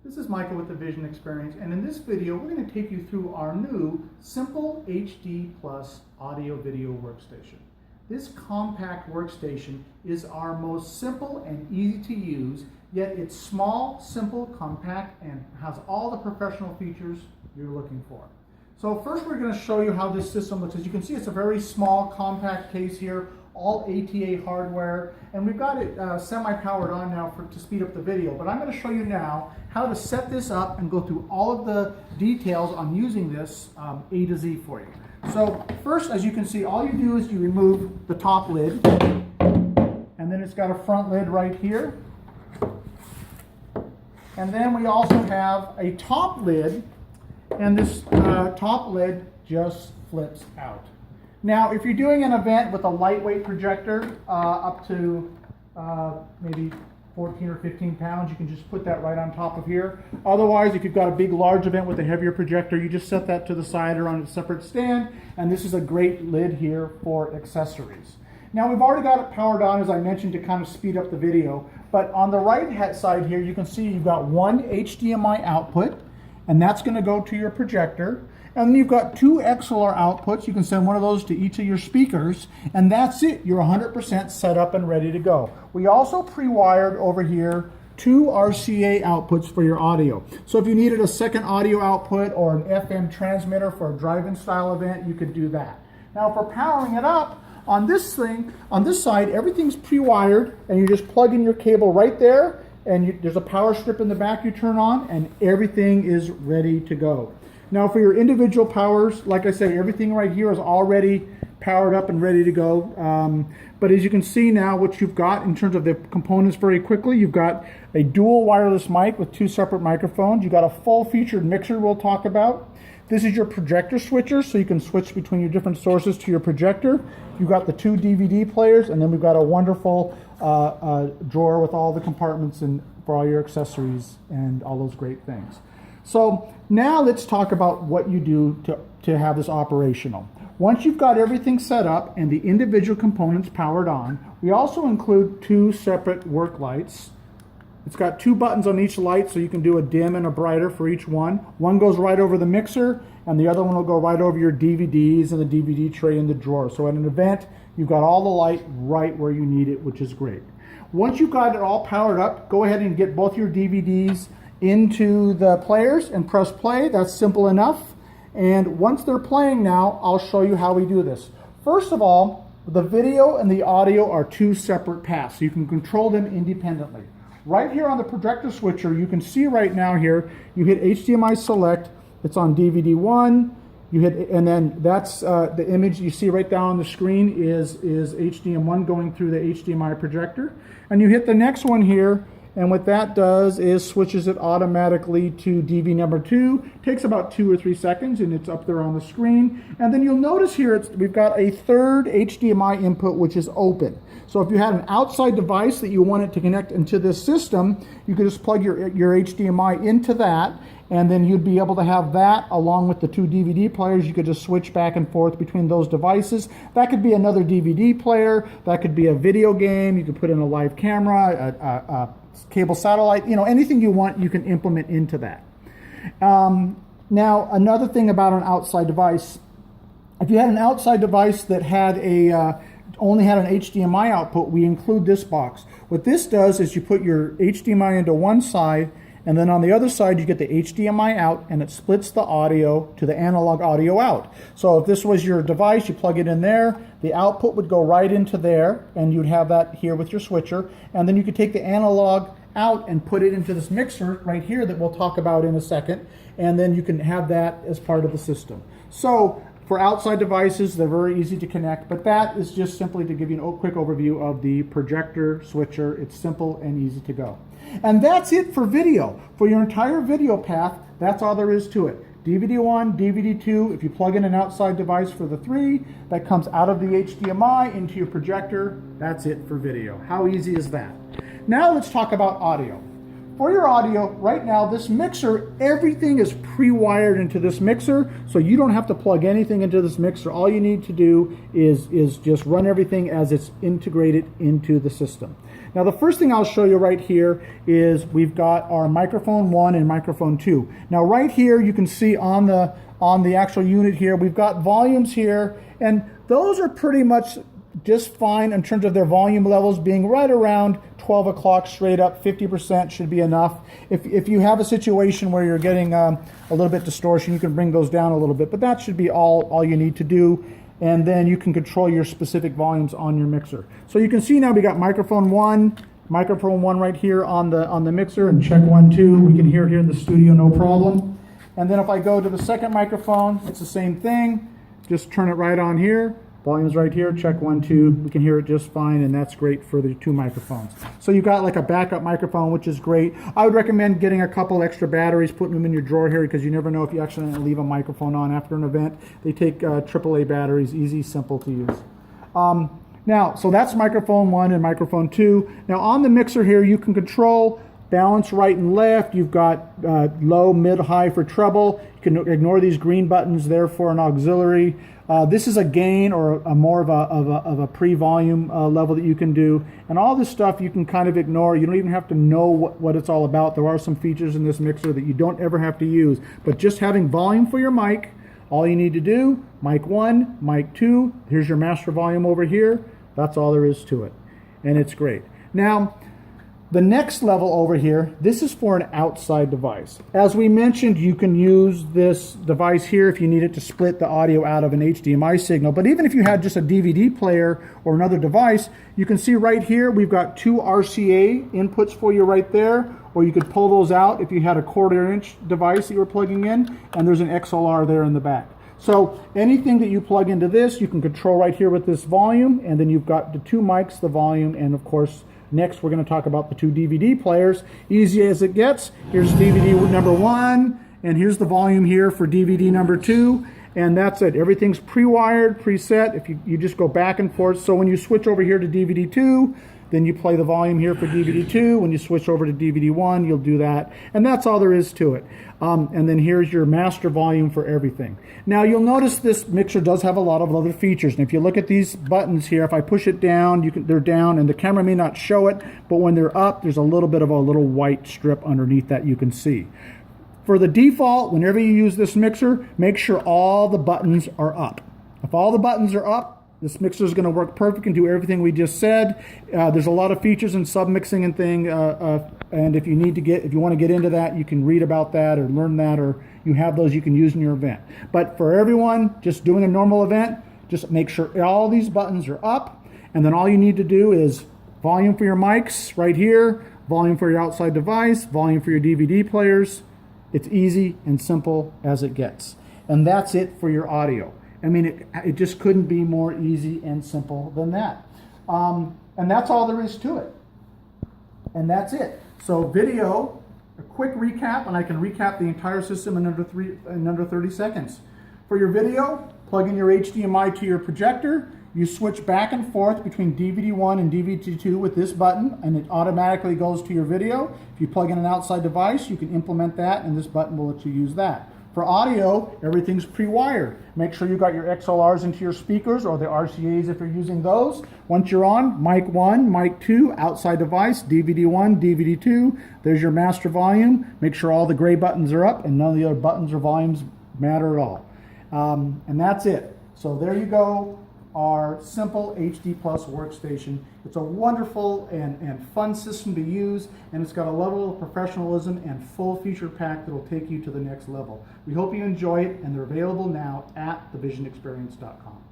This is Michael with the Vision Experience, and in this video we're going to take you through our new Simple HD Plus audio video workstation. This compact workstation is our most simple and easy to use, yet it's small, simple, compact, and has all the professional features you're looking for. So first we're going to show you how this system looks. As you can see, it's a very small, compact case here, all ATA hardware, and we've got it semi-powered on now to speed up the video. But I'm going to show you now how to set this up and go through all of the details on using this A to Z for you. So first, as you can see, all you do is you remove the top lid, and then it's got a front lid right here. And then we also have a top lid, and this top lid just flips out. Now, if you're doing an event with a lightweight projector up to maybe 14 or 15 pounds, you can just put that right on top of here. Otherwise, if you've got a big, large event with a heavier projector, you just set that to the side or on a separate stand, and this is a great lid here for accessories. Now, we've already got it powered on, as I mentioned, to kind of speed up the video, but on the right side here, you can see you've got one HDMI output, and that's going to go to your projector. And then you've got two XLR outputs. You can send one of those to each of your speakers, and that's it. You're 100% set up and ready to go. We also pre-wired over here two RCA outputs for your audio. So if you needed a second audio output or an FM transmitter for a drive-in style event, you could do that. Now for powering it up, on this side, everything's pre-wired, and you just plug in your cable right there, and there's a power strip in the back you turn on, and everything is ready to go. Now for your individual powers, like I said, everything right here is already powered up and ready to go. But as you can see now, what you've got in terms of the components very quickly, you've got a dual wireless mic with two separate microphones. You've got a full featured mixer we'll talk about. This is your projector switcher, so you can switch between your different sources to your projector. You've got the two DVD players, and then we've got a wonderful drawer with all the compartments and for all your accessories and all those great things. So now let's talk about what you do to have this operational. Once you've got everything set up and the individual components powered on, we also include two separate work lights. It's got two buttons on each light, so you can do a dim and a brighter for each one. One goes right over the mixer, and the other one will go right over your DVDs and the DVD tray in the drawer. So at an event, you've got all the light right where you need it, which is great. Once you've got it all powered up, go ahead and get both your DVDs into the players and press play. That's simple enough. And once they're playing now, I'll show you how we do this. First of all, the video and the audio are two separate paths, so you can control them independently. Right here on the projector switcher, you can see right now here, you hit HDMI select, it's on DVD 1, you hit, and then that's the image you see right down on the screen is HDM1 going through the HDMI projector. And you hit the next one here, and what that does is switches it automatically to DV number 2. Takes about 2 or 3 seconds, and it's up there on the screen. And then you'll notice here we've got a third HDMI input, which is open. So if you had an outside device that you wanted to connect into this system, you could just plug your HDMI into that, and then you'd be able to have that along with the two DVD players. You could just switch back and forth between those devices. That could be another DVD player, that could be a video game, you could put in a live camera, a cable satellite, anything you want, you can implement into that. Now, another thing about an outside device, if you had an outside device that had only had an HDMI output, we include this box. What this does is you put your HDMI into one side, and then on the other side you get the HDMI out, and it splits the audio to the analog audio out. So if this was your device, you plug it in there, the output would go right into there, and you'd have that here with your switcher, and then you could take the analog out and put it into this mixer right here that we'll talk about in a second, and then you can have that as part of the system. So for outside devices, they're very easy to connect, but that is just simply to give you a quick overview of the projector switcher. It's simple and easy to go. And that's it for video. For your entire video path, that's all there is to it. DVD 1, DVD 2, if you plug in an outside device for the 3, that comes out of the HDMI into your projector, that's it for video. How easy is that? Now let's talk about audio. for your audio, right now, this mixer, everything is pre-wired into this mixer, so you don't have to plug anything into this mixer. All you need to do is just run everything as it's integrated into the system. Now, the first thing I'll show you right here is we've got our microphone 1 and microphone 2. Now, right here, you can see on the actual unit here, we've got volumes here, and those are pretty much just fine in terms of their volume levels being right around 12 o'clock straight up. 50% should be enough. If you have a situation where you're getting a little bit distortion, you can bring those down a little bit, but that should be all you need to do, and then you can control your specific volumes on your mixer. So you can see now we got microphone 1 right here on the mixer, and check 1, 2. We can hear it here in the studio, no problem. And then if I go to the second microphone, it's the same thing. Just turn it right on here. Volume's right here, check 1, 2. We can hear it just fine, and that's great for the 2 microphones. So you've got like a backup microphone, which is great. I would recommend getting a couple extra batteries, putting them in your drawer here, because you never know if you accidentally leave a microphone on after an event. They take AAA batteries, easy, simple to use. Now, so that's microphone 1 and microphone 2. Now on the mixer here, you can control balance right and left. You've got low, mid, high for treble. You can ignore these green buttons there for an auxiliary. This is a gain or a more of a pre-volume level that you can do. And all this stuff you can kind of ignore. You don't even have to know what it's all about. There are some features in this mixer that you don't ever have to use. But just having volume for your mic, all you need to do, mic 1, mic 2, here's your master volume over here. That's all there is to it. And it's great. Now, the next level over here, this is for an outside device. As we mentioned, you can use this device here if you need it to split the audio out of an HDMI signal. But even if you had just a DVD player or another device, you can see right here, we've got 2 RCA inputs for you right there, or you could pull those out if you had a 1/4-inch device that you were plugging in, and there's an XLR there in the back. So anything that you plug into this, you can control right here with this volume, and then you've got the 2 mics, the volume, and of course, next, we're going to talk about the 2 DVD players. Easy as it gets. Here's DVD number 1, and here's the volume here for DVD number 2, and that's it. Everything's pre-wired, preset. If you just go back and forth. So when you switch over here to DVD 2, then you play the volume here for DVD 2. When you switch over to DVD 1, you'll do that. And that's all there is to it. And then here's your master volume for everything. Now you'll notice this mixer does have a lot of other features. And if you look at these buttons here, if I push it down, they're down, and the camera may not show it, but when they're up, there's a little bit of a little white strip underneath that you can see. For the default, whenever you use this mixer, make sure all the buttons are up. If all the buttons are up, this mixer is going to work perfect and do everything we just said. There's a lot of features in submixing and and if you want to get into that, you can read about that or learn that, or you have those you can use in your event. But for everyone just doing a normal event, just make sure all these buttons are up, and then all you need to do is volume for your mics right here, volume for your outside device, volume for your DVD players. It's easy and simple as it gets. And that's it for your audio. I mean, it just couldn't be more easy and simple than that. And that's all there is to it. And that's it. So video, a quick recap, and I can recap the entire system in under 30 seconds. For your video, plug in your HDMI to your projector. You switch back and forth between DVD 1 and DVD 2 with this button, and it automatically goes to your video. If you plug in an outside device, you can implement that, and this button will let you use that. For audio, everything's pre-wired. Make sure you got your XLRs into your speakers, or the RCAs if you're using those. Once you're on, mic 1, mic 2, outside device, DVD 1, DVD 2. There's your master volume. Make sure all the gray buttons are up and none of the other buttons or volumes matter at all. And that's it. So there you go, our simple HD Plus workstation. It's a wonderful and fun system to use, and it's got a level of professionalism and full feature pack that will take you to the next level. We hope you enjoy it, and they're available now at thevisionexperience.com.